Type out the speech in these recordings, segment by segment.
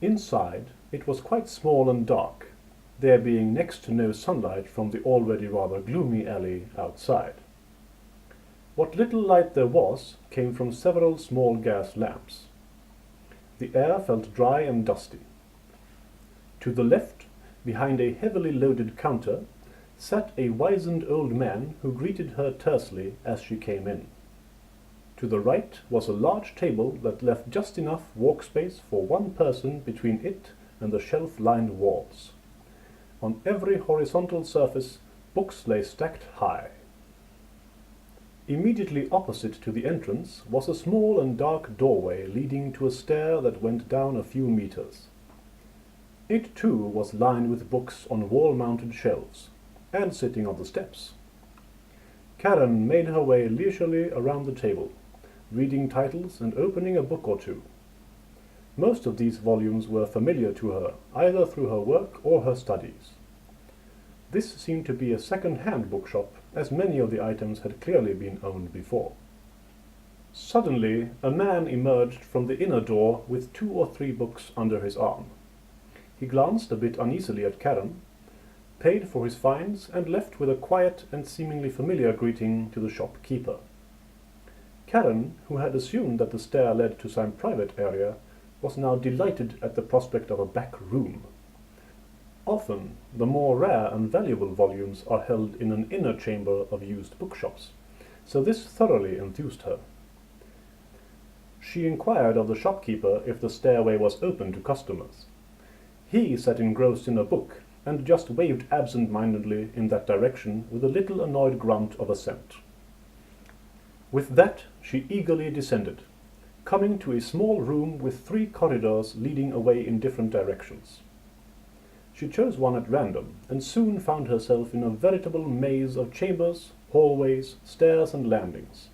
Inside, it was quite small and dark, there being next to no sunlight from the already rather gloomy alley outside. What little light there was came from several small gas lamps. The air felt dry and dusty. To the left, behind a heavily loaded counter, sat a wizened old man who greeted her tersely as she came in. To the right was a large table that left just enough walk space for one person between it and the shelf-lined walls. On every horizontal surface, books lay stacked high. Immediately opposite to the entrance was a small and dark doorway leading to a stair that went down a few meters. It too was lined with books on wall-mounted shelves, and sitting on the steps. Karen made her way leisurely around the table, reading titles and opening a book or two. Most of these volumes were familiar to her, either through her work or her studies. This seemed to be a second-hand bookshop, as many of the items had clearly been owned before. Suddenly, a man emerged from the inner door with 2 or 3 books under his arm. He glanced a bit uneasily at Karen, paid for his finds, and left with a quiet and seemingly familiar greeting to the shopkeeper. Karen, who had assumed that the stair led to some private area, was now delighted at the prospect of a back room. Often, the more rare and valuable volumes are held in an inner chamber of used bookshops, so this thoroughly enthused her. She inquired of the shopkeeper if the stairway was open to customers. He sat engrossed in a book, and just waved absent-mindedly in that direction with a little annoyed grunt of assent. With that, she eagerly descended, coming to a small room with 3 corridors leading away in different directions. She chose one at random, and soon found herself in a veritable maze of chambers, hallways, stairs, and landings.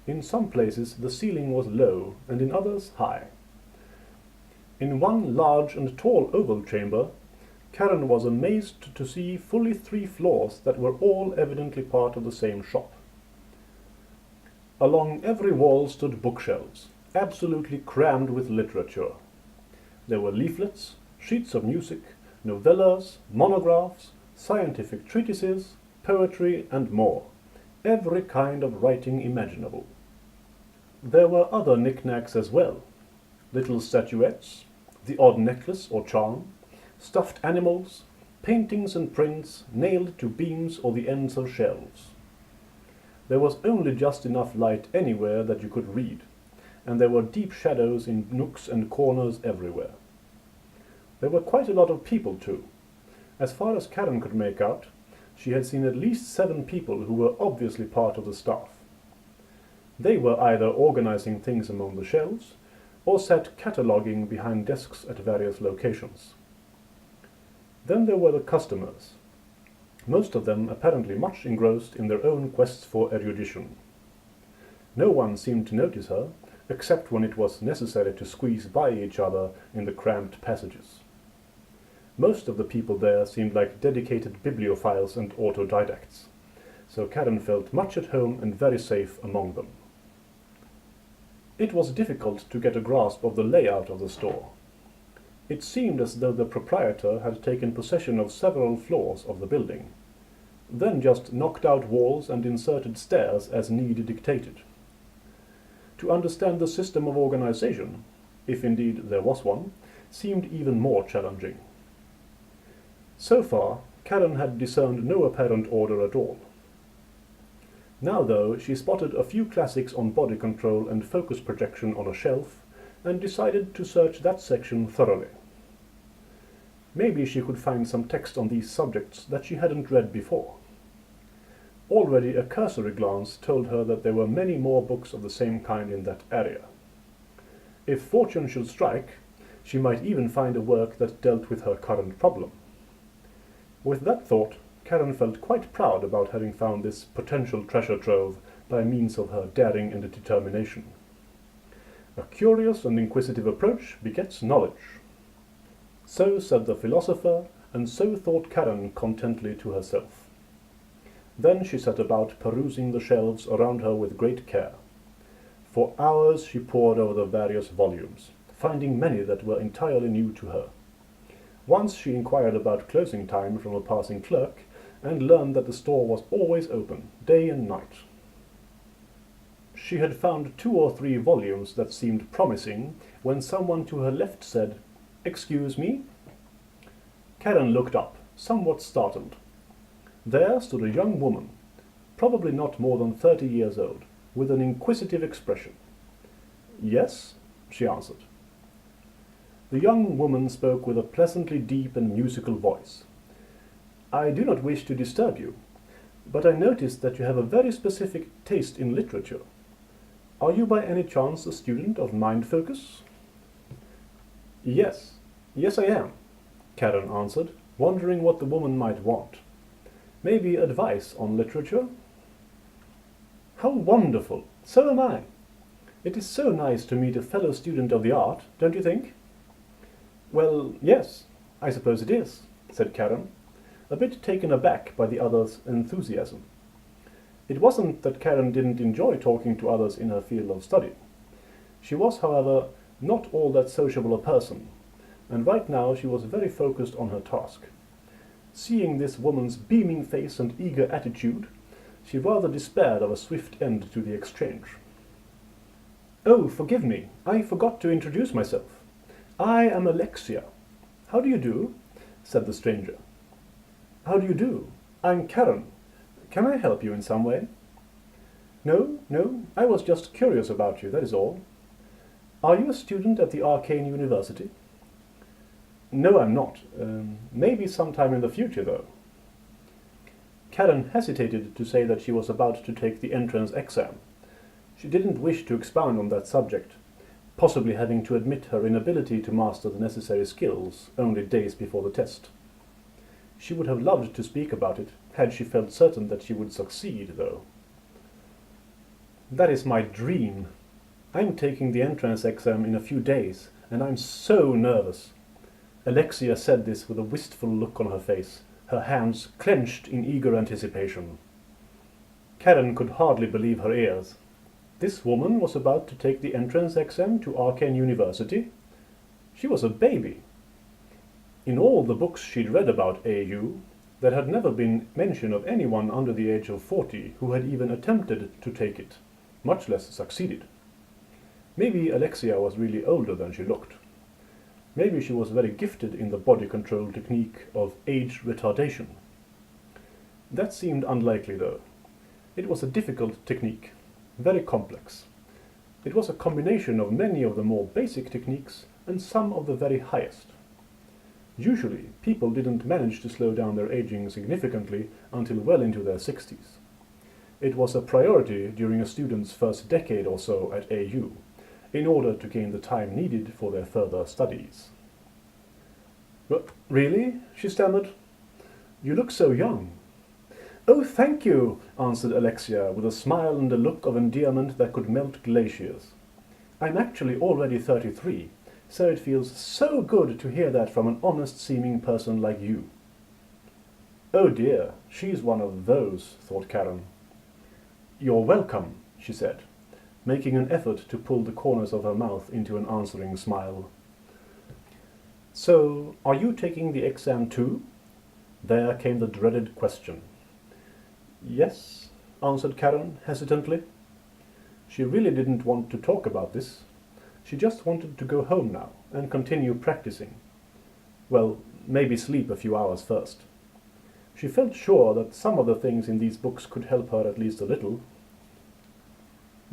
In some places the ceiling was low, and in others high. In one large and tall oval chamber, Karen was amazed to see fully 3 floors that were all evidently part of the same shop. Along every wall stood bookshelves, absolutely crammed with literature. There were leaflets, sheets of music, novellas, monographs, scientific treatises, poetry, and more, every kind of writing imaginable. There were other knickknacks as well, little statuettes, the odd necklace or charm, stuffed animals, paintings and prints nailed to beams or the ends of shelves. There was only just enough light anywhere that you could read, and there were deep shadows in nooks and corners everywhere. There were quite a lot of people too. As far as Karen could make out, she had seen at least 7 people who were obviously part of the staff. They were either organizing things among the shelves, or sat cataloguing behind desks at various locations. Then there were the customers, most of them apparently much engrossed in their own quests for erudition. No one seemed to notice her, except when it was necessary to squeeze by each other in the cramped passages. Most of the people there seemed like dedicated bibliophiles and autodidacts, so Karen felt much at home and very safe among them. It was difficult to get a grasp of the layout of the store. It seemed as though the proprietor had taken possession of several floors of the building, then just knocked out walls and inserted stairs as need dictated. To understand the system of organization, if indeed there was one, seemed even more challenging. So far, Karen had discerned no apparent order at all. Now, though, she spotted a few classics on body control and focus projection on a shelf, and decided to search that section thoroughly. Maybe she could find some text on these subjects that she hadn't read before. Already a cursory glance told her that there were many more books of the same kind in that area. If fortune should strike, she might even find a work that dealt with her current problem. With that thought, Karen felt quite proud about having found this potential treasure trove by means of her daring and determination. A curious and inquisitive approach begets knowledge. So said the philosopher, and so thought Karen contently to herself. Then she set about perusing the shelves around her with great care. For hours she pored over the various volumes, finding many that were entirely new to her. Once she inquired about closing time from a passing clerk, and learned that the store was always open, day and night. She had found 2 or 3 volumes that seemed promising, when someone to her left said, "Excuse me?" Karen looked up, somewhat startled. There stood a young woman, probably not more than 30 years old, with an inquisitive expression. "Yes," she answered. The young woman spoke with a pleasantly deep and musical voice. "I do not wish to disturb you, but I noticed that you have a very specific taste in literature. Are you by any chance a student of mind focus?" Yes, I am," Karen answered, wondering what the woman might want. "Maybe advice on literature?" "How wonderful! So am I. It is so nice to meet a fellow student of the art, don't you think?" "Well, yes, I suppose it is," said Karen, a bit taken aback by the other's enthusiasm. It wasn't that Karen didn't enjoy talking to others in her field of study. She was, however, not all that sociable a person, and right now she was very focused on her task. Seeing this woman's beaming face and eager attitude, she rather despaired of a swift end to the exchange. "Oh, forgive me, I forgot to introduce myself. I am Alexia. How do you do?" said the stranger. "How do you do? I'm Karen. Can I help you in some way?" No, I was just curious about you, that is all." "Are you a student at the Arcane University?" "No, I'm not. Maybe sometime in the future, though." Karen hesitated to say that she was about to take the entrance exam. She didn't wish to expound on that subject, possibly having to admit her inability to master the necessary skills only days before the test. She would have loved to speak about it, had she felt certain that she would succeed, though. "That is my dream. I'm taking the entrance exam in a few days, and I'm so nervous." Alexia said this with a wistful look on her face, her hands clenched in eager anticipation. Karen could hardly believe her ears. This woman was about to take the entrance exam to Arcane University? She was a baby. In all the books she'd read about AU, there had never been mention of anyone under the age of 40 who had even attempted to take it, much less succeeded. Maybe Alexia was really older than she looked. Maybe she was very gifted in the body control technique of age retardation. That seemed unlikely, though. It was a difficult technique, very complex. It was a combination of many of the more basic techniques and some of the very highest. Usually, people didn't manage to slow down their aging significantly until well into their 60s. It was a priority during a student's first decade or so at AU, in order to gain the time needed for their further studies. "Really?" she stammered. "You look so young." "Oh, thank you," answered Alexia, with a smile and a look of endearment that could melt glaciers. "I'm actually already 33, so it feels so good to hear that from an honest-seeming person like you." "Oh dear, she's one of those," thought Karen. "You're welcome," she said, making an effort to pull the corners of her mouth into an answering smile. "So, are you taking the exam too?" There came the dreaded question. "Yes," answered Karen hesitantly. She really didn't want to talk about this. She just wanted to go home now and continue practicing. Well, maybe sleep a few hours first. She felt sure that some of the things in these books could help her at least a little.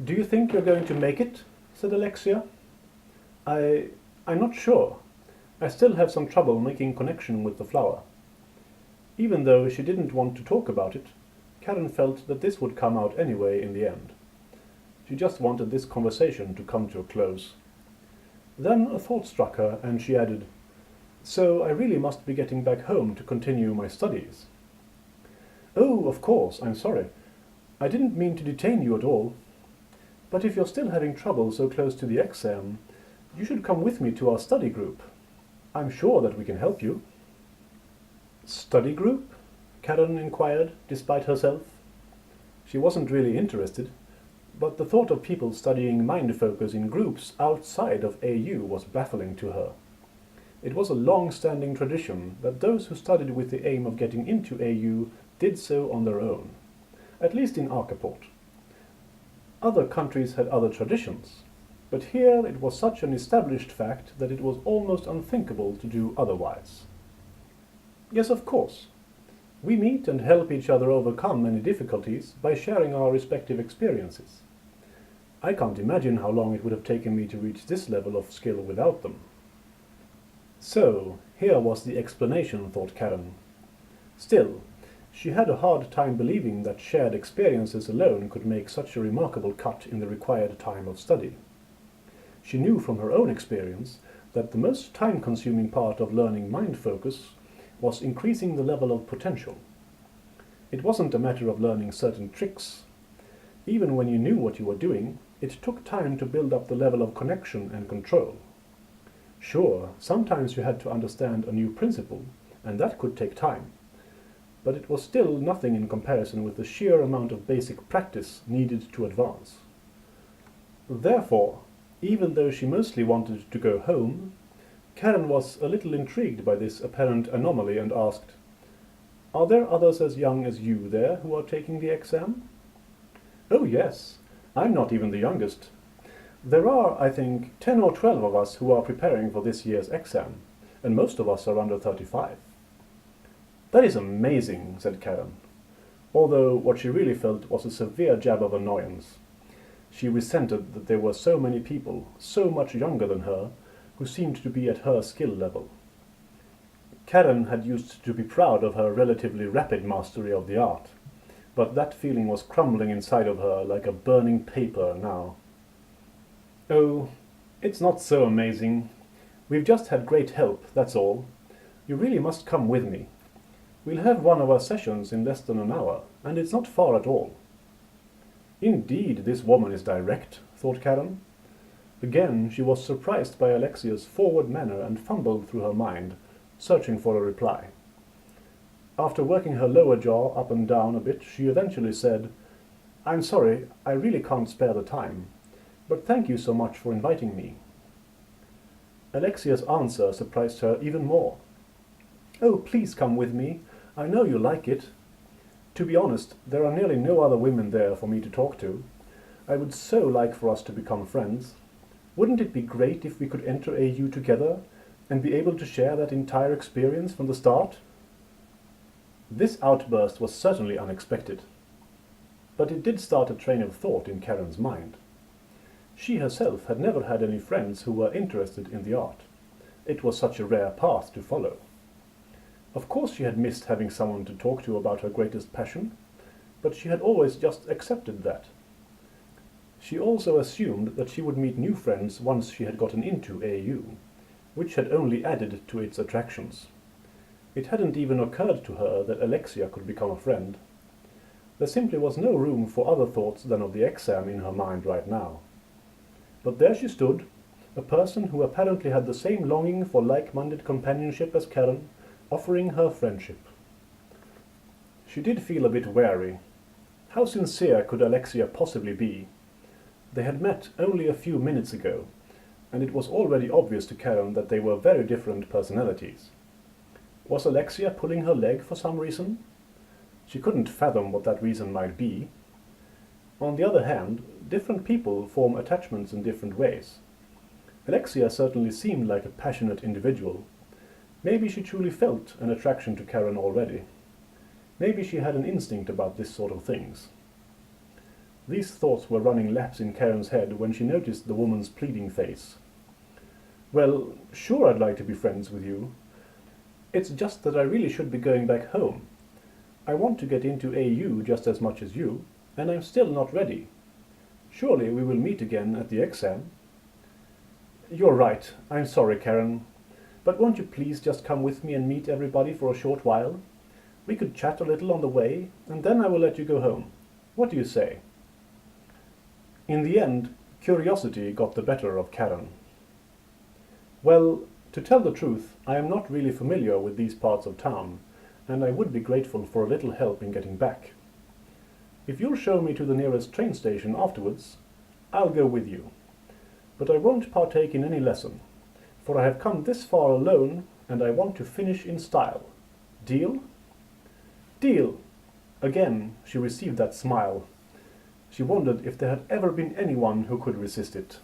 "Do you think you're going to make it?" said Alexia. I'm not sure. I still have some trouble making connection with the flower." Even though she didn't want to talk about it, Karen felt that this would come out anyway in the end. She just wanted this conversation to come to a close. Then a thought struck her, and she added, "So I really must be getting back home to continue my studies." "Oh, of course, I'm sorry. I didn't mean to detain you at all. But if you're still having trouble so close to the exam, you should come with me to our study group. I'm sure that we can help you." "Study group?" Karen inquired, despite herself. She wasn't really interested. but the thought of people studying mind focus in groups outside of AU was baffling to her. It was a long-standing tradition that those who studied with the aim of getting into AU did so on their own, at least in Arkaport. Other countries had other traditions, but here it was such an established fact that it was almost unthinkable to do otherwise. Yes, of course. We meet and help each other overcome many difficulties by sharing our respective experiences. I can't imagine how long it would have taken me to reach this level of skill without them. So, here was the explanation, thought Karen. Still, she had a hard time believing that shared experiences alone could make such a remarkable cut in the required time of study. She knew from her own experience that the most time-consuming part of learning mind focus was increasing the level of potential. It wasn't a matter of learning certain tricks. Even when you knew what you were doing, it took time to build up the level of connection and control. Sure, sometimes you had to understand a new principle, and that could take time, but it was still nothing in comparison with the sheer amount of basic practice needed to advance. Therefore, even though she mostly wanted to go home, Karen was a little intrigued by this apparent anomaly and asked, "Are there others as young as you there who are taking the exam?" "Oh yes, I'm not even the youngest. There are, I think, 10 or 12 of us who are preparing for this year's exam, and most of us are under 35. "That is amazing," said Karen, although what she really felt was a severe jab of annoyance. She resented that there were so many people, so much younger than her, who seemed to be at her skill level. Karen had used to be proud of her relatively rapid mastery of the art, but that feeling was crumbling inside of her like a burning paper now. "Oh, it's not so amazing. We've just had great help, that's all. You really must come with me. We'll have one of our sessions in less than an hour, and it's not far at all." Indeed, this woman is direct, thought Karen. Again, she was surprised by Alexia's forward manner and fumbled through her mind, searching for a reply. After working her lower jaw up and down a bit, she eventually said, "I'm sorry, I really can't spare the time, but thank you so much for inviting me." Alexia's answer surprised her even more. "Oh, please come with me. I know you like it. To be honest, there are nearly no other women there for me to talk to. I would so like for us to become friends. Wouldn't it be great if we could enter AU together and be able to share that entire experience from the start?" This outburst was certainly unexpected, but it did start a train of thought in Karen's mind. She herself had never had any friends who were interested in the art. It was such a rare path to follow. Of course she had missed having someone to talk to about her greatest passion, but she had always just accepted that. She also assumed that she would meet new friends once she had gotten into AU, which had only added to its attractions. It hadn't even occurred to her that Alexia could become a friend. There simply was no room for other thoughts than of the exam in her mind right now. But there she stood, a person who apparently had the same longing for like-minded companionship as Karen, offering her friendship. She did feel a bit wary. How sincere could Alexia possibly be? They had met only a few minutes ago, and it was already obvious to Karen that they were very different personalities. Was Alexia pulling her leg for some reason? She couldn't fathom what that reason might be. On the other hand, different people form attachments in different ways. Alexia certainly seemed like a passionate individual. Maybe she truly felt an attraction to Karen already. Maybe she had an instinct about this sort of things. These thoughts were running laps in Karen's head when she noticed the woman's pleading face. "Well, sure I'd like to be friends with you. It's just that I really should be going back home. I want to get into AU just as much as you, and I'm still not ready. Surely we will meet again at the exam." "You're right. I'm sorry, Karen. But won't you please just come with me and meet everybody for a short while? We could chat a little on the way, and then I will let you go home. What do you say?" In the end, curiosity got the better of Karen. "Well, to tell the truth, I am not really familiar with these parts of town, and I would be grateful for a little help in getting back." If you'll show me to the nearest train station afterwards, I'll go with you. But I won't partake in any lesson, for I have come this far alone, and I want to finish in style. Deal? Deal! Again she received that smile. She wondered if there had ever been anyone who could resist it.